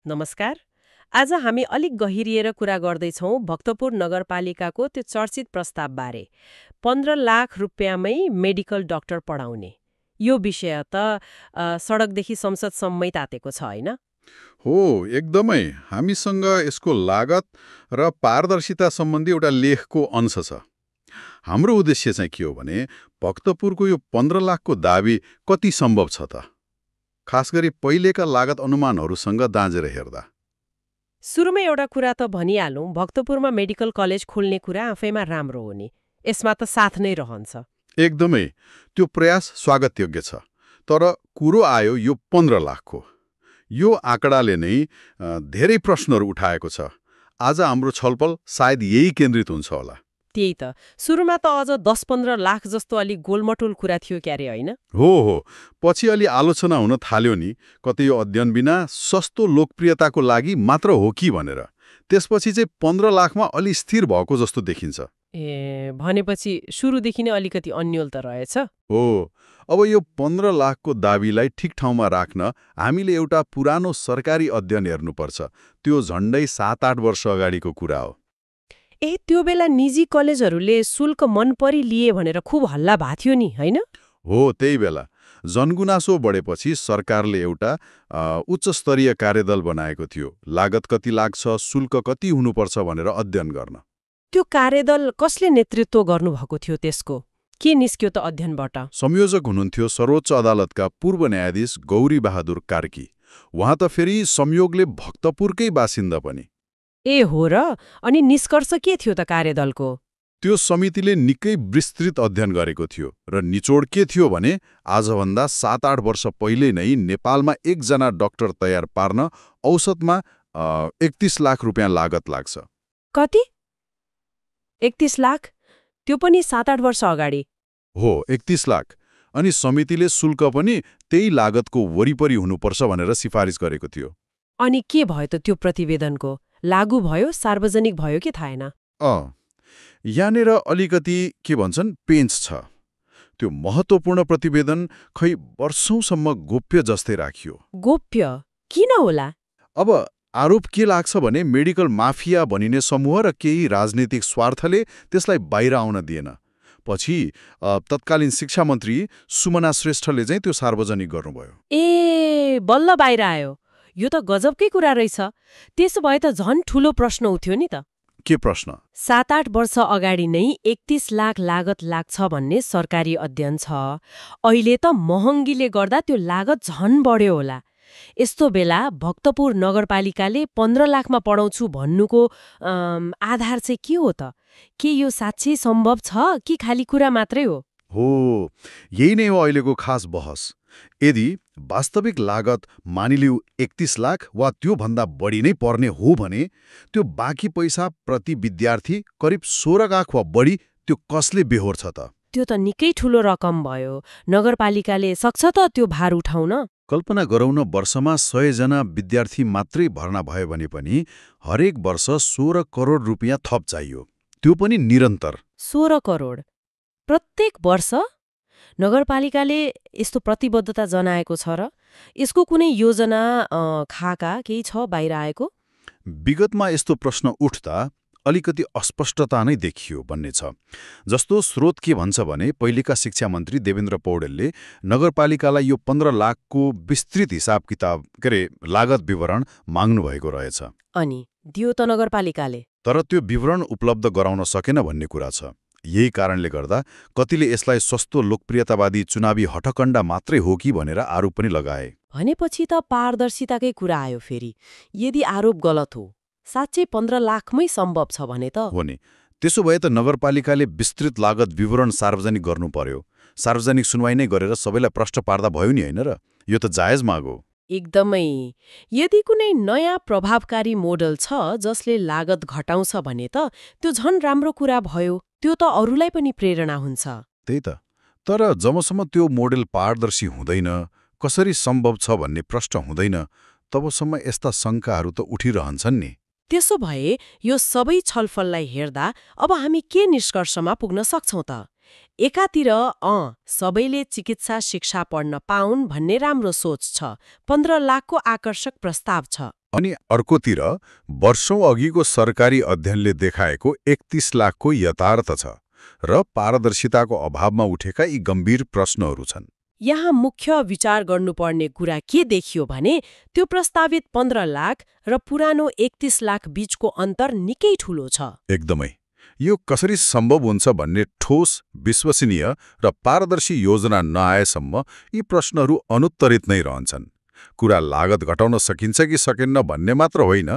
नमस्कार। आज हामी अलिक गहिरिएर कुरा गर्दैछौँ भक्तपुर नगरपालिकाको त्यो चर्चित प्रस्तावबारे। 15 लाख रुपियाँमै मेडिकल डाक्टर पढाउने यो विषय त सडकदेखि संसदसम्मै तातेको छ होइन? हो, एकदमै। हामीसँग यसको लागत र पारदर्शिता सम्बन्धी एउटा लेखको अंश छ। हाम्रो उद्देश्य चाहिँ के हो भने भक्तपुरको यो 15 लाखको दाबी कति सम्भव छ त, खास गरी पहिलेका लागत अनुमानहरूसँग दाँजेर हेर्दा। सुरुमै एउटा कुरा त भनिहालौँ, भक्तपुरमा मेडिकल कलेज खोल्ने कुरा आफैमा राम्रो हो नि। यसमा त साथ नै रहन्छ। एकदमै, त्यो प्रयास स्वागतयोग्य छ। तर कुरो आयो यो 15 लाखको। यो आँकडाले नै धेरै प्रश्नहरू उठाएको छ। आज हाम्रो छलफल सायद यही केन्द्रित हुन्छ होला। त्यही त, सुरुमा त अझ 10-15 लाख जस्तो अलिक गोलमटोल कुरा थियो क्यारे होइन? हो, पछि अलि आलोचना हुन थाल्यो नि, कतै यो अध्ययन बिना सस्तो लोकप्रियताको लागि मात्र हो कि भनेर। त्यसपछि चाहिँ 15 लाखमा अलि स्थिर भएको जस्तो देखिन्छ। भनेपछि सुरुदेखि नै अलिकति अन्यल त रहेछ। हो, अब यो 15 लाखको दाबीलाई ठिक ठाउँमा राख्न हामीले एउटा पुरानो सरकारी अध्ययन हेर्नुपर्छ। त्यो झन्डै 7-8 वर्ष अगाडिको कुरा हो। त्यो बेला निजी कलेजहरूले शुल्क मन परी लिए भनेर खुब हल्ला भएको थियो नि होइन? हो, त्यही बेला जनगुनासो बढेपछि सरकारले एउटा उच्च स्तरीय कार्यदल बनाएको थियो। लागत कति लाग्छ, शुल्क कति हुनुपर्छ भनेर अध्ययन गर्न। त्यो कार्यदल कसले नेतृत्व गर्नुभएको थियो त्यसको? के निस्क्यो त अध्ययनबाट? संयोजक हुनुहुन्थ्यो सर्वोच्च अदालतका पूर्व न्यायाधीश गौरी बहादुर कार्की। उहाँ त फेरि संयोगले भक्तपुरकै बासिन्दा पनि। हो र? अनि निष्कर्ष के थियो त कार्यदलको? त्यो समितिले निकै विस्तृत अध्ययन गरेको थियो र निचोड के थियो भने आजभन्दा 7-8 वर्ष पहिले नै नेपालमा एकजना डाक्टर तयार पार्न औसतमा 31 लाख रुपियाँ लागत लाग्छ। कति? 31 लाख? त्यो पनि 7-8 वर्ष अगाडि? हो, 31 लाख। अनि समितिले शुल्क पनि त्यही लागतको वरिपरि हुनुपर्छ भनेर सिफारिस गरेको थियो। अनि के भयो त त्यो प्रतिवेदनको? लागू भयो, सार्वजनिक भयो कि थाएन? यहाँनिर अलिकति के भन्छन् पेन्च छ। त्यो महत्त्वपूर्ण प्रतिवेदन खै वर्षौंसम्म गोप्य जस्तै राखियो। गोप्य? किन होला? अब आरोप के लाग्छ भने मेडिकल माफिया भनिने समूह र केही राजनीतिक स्वार्थले त्यसलाई बाहिर आउन दिएन। पछि तत्कालीन शिक्षा मन्त्री सुमना श्रेष्ठले चाहिँ त्यो सार्वजनिक गर्नुभयो। बल्ल बाहिर आयो। यो त गजबकै कुरा रहेछ। त्यसो भए त झन् ठूलो प्रश्न उठ्यो नि त। के प्रश्न? 7-8 वर्ष अगाडि नै 31 लाख लागत लाग्छ भन्ने सरकारी अध्ययन छ। अहिले त महँगीले गर्दा त्यो लागत झन् बढ्यो होला। यस्तो बेला भक्तपुर नगरपालिकाले 15 लाखमा पढाउँछु भन्नुको आधार चाहिँ के हो त? के यो साँच्चै सम्भव छ कि खाली कुरा मात्रै हो? यही नै हो अहिलेको खास बहस। यदि वास्तविक लागत मानिलिउ 31 लाख वा त्योभन्दा बढी नै पर्ने हो भने त्यो बाँकी पैसा प्रति विद्यार्थी करिब 16 लाख वा बढी त्यो कसले बेहोर्छ त? त्यो त निकै ठूलो रकम भयो। नगरपालिकाले सक्छ त त्यो भार उठाउन? कल्पना गरौँ न, वर्षमा 100 जना विद्यार्थी मात्रै भर्ना भयो भने पनि हरेक वर्ष 16 करोड रुपियाँ थप चाहियो, त्यो पनि निरन्तर। 16 करोड प्रत्येक वर्ष? नगरपालिकाले यस्तो प्रतिबद्धता जनाएको छ र? यसको कुनै योजना खाका केही छ बाहिर आएको? विगतमा यस्तो प्रश्न उठ्दा अलिकति अस्पष्टता नै देखियो भन्ने छ। जस्तो स्रोत के भन्छ भने पहिलेका शिक्षा मन्त्री देवेन्द्र पौडेलले नगरपालिकालाई यो 15 लाखको विस्तृत हिसाब किताब लागत विवरण माग्नु भएको रहेछ। अनि दियो त नगरपालिकाले? तर त्यो विवरण उपलब्ध गराउन सकेन भन्ने कुरा छ। यही कारणले गर्दा कतिले यसलाई सस्तो लोकप्रियतावादी चुनावी हठकण्डा मात्रै हो कि भनेर आरोप पनि लगाए। भनेपछि त पारदर्शिताकै कुरा आयो फेरि। यदि आरोप गलत हो, साँच्चै 15 लाखमै सम्भव छ भने त? हो नि। त्यसो भए त नगरपालिकाले विस्तृत लागत विवरण सार्वजनिक गर्नु पर्यो। सार्वजनिक सुनवाई नै गरेर सबैलाई प्रश्न पार्दा भयो नि होइन र? यो त जायज माग हो। एकदमै। यदि कुनै नयाँ प्रभावकारी मोडल छ जसले लागत घटाउँछ भने त त्यो झन् राम्रो कुरा भयो। त्यो त अरूलाई पनि प्रेरणा हुन्छ। त्यही त। तर जबसम्म त्यो मोडेल पारदर्शी हुँदैन, कसरी सम्भव छ भन्ने प्रश्न हुँदैन, तबसम्म यस्ता शङ्काहरू त उठिरहन्छन् नि। त्यसो भए यो सबै छलफललाई हेर्दा अब हामी के निष्कर्षमा पुग्न सक्छौं त? एकातिर सबैले चिकित्सा शिक्षा पढ्न पाउन् भन्ने राम्रो सोच छ। 15 लाखको आकर्षक प्रस्ताव छ। अनि अर्कोतिर वर्षौं अघिको सरकारी अध्ययनले देखाएको 31 लाखको यथार्थ छ र पारदर्शिताको अभावमा उठेका यी गम्भीर प्रश्नहरू छन्। यहाँ मुख्य विचार गर्नुपर्ने कुरा के देखियो भने त्यो प्रस्तावित 15 लाख र पुरानो 31 लाख बीचको अन्तर निकै ठूलो छ। एकदमै। यो कसरी सम्भव हुन्छ भन्ने ठोस, विश्वसनीय र पारदर्शी योजना नआएसम्म यी प्रश्नहरू अनुत्तरित नै रहन्छन्। कुरा लागत घटाउन सकिन्छ कि सकिन्न भन्ने मात्र होइन,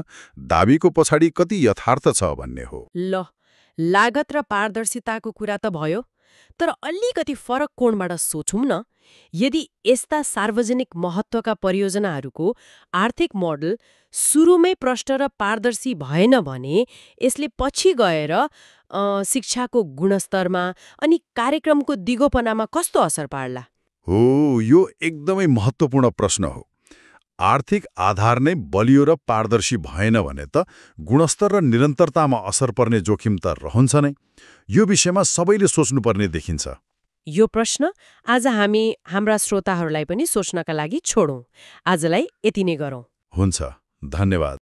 दाबीको पछाडि कति यथार्थ छ भन्ने हो। ल, लागत र पारदर्शिताको कुरा त भयो, तर अलिकति फरक कोणबाट सोचौं न। यदि यस्ता सार्वजनिक महत्त्वका परियोजनाहरूको आर्थिक मोडल सुरुमै प्रष्ट र पारदर्शी भएन भने यसले पछि गएर शिक्षाको गुणस्तरमा अनि कार्यक्रमको दिगोपनामा कस्तो असर पार्ला? हो, यो एकदमै महत्त्वपूर्ण प्रश्न हो। आर्थिक आधार नै बलियो र पारदर्शी भएन भने त गुणस्तर र निरन्तरतामा असर पर्ने जोखिम त रहन्छ नै। यो विषयमा सबैले सोच्नुपर्ने देखिन्छ। यो प्रश्न आज हामी हाम्रा श्रोताहरूलाई पनि सोच्नका लागि छोडौं। आजलाई यति नै गरौं। हुन्छ, धन्यवाद।